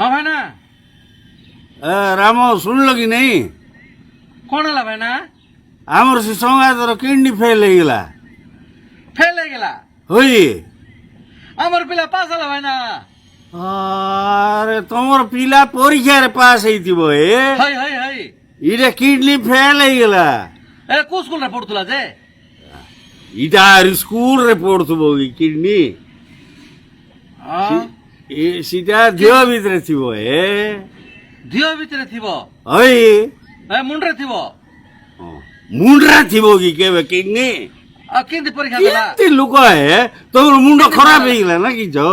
হ্যাঁ ভাই না রাম শুনল কি নেই কোন ହେଲା ভাই না আমার সে সঙ্গাতর কিডনি ফেল হয়ে গেলা ফেল হয়ে গেলা হই আমার পিলা পাস ହେଲା ভাই না আরে তোমার পিলা পরীক্ষার পাস হইতিব হাই হাই হাই এটা কিডনি ফেল হয়ে গেলা এ কো স্কুল রে পড়তুলা যে এটা আর স্কুল রে পড়তুব কিডনি সেটা দেহ ভিতরে থিব দিও ভিতরে থিব ওই এ মুন্ডরে থিব মুন্ডরা থিব কি কেবে কিডনি কেন্দি পরীক্ষা দেলা কেতে লোক তোমার মুন্ড খারাপ হয়ে গেলা না কিছু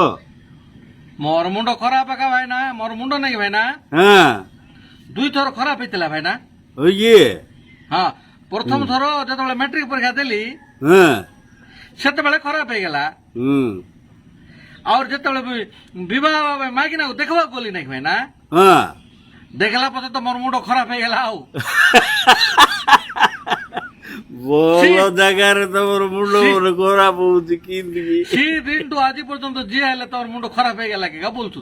মোর মুন্ড খরাপ একা ভাই না মোর মুন্ড নাই ভাই না হ্যাঁ দুই থর খরাপ হইতলা ভাই না ওই গিয়ে হ্যাঁ প্রথম থর যেতବେଳେ ম্যাট্রিক পরীক্ষা দেলি হ্যাঁ সেতବେଳେ ଖରାପ ହେଇଗଲା হুম ଆଉ ଯେତେବେଳେ ବିବାହ ମାଗିନା ଦେଖିବାକୁ ଗଲି ନାଇଁ ଭାଇ ନା হ্যাঁ ଦେଖିଲା ପରେ ତ ମୋର ମୁଣ୍ଡ ଖରାପ ହେଇଗଲା ଆଉ বড় জায়গায় তোমার মুন্ড মনে খারাপ হচ্ছে কিন্তু ସେ ଦିନଠୁ ଆଜି ପର୍ଯ୍ୟନ୍ତ ଯିଏ ହେଲେ ତୋର ମୁଣ୍ଡ ଖରାପ ହେଇଗଲା କି ବଲୁଛୁ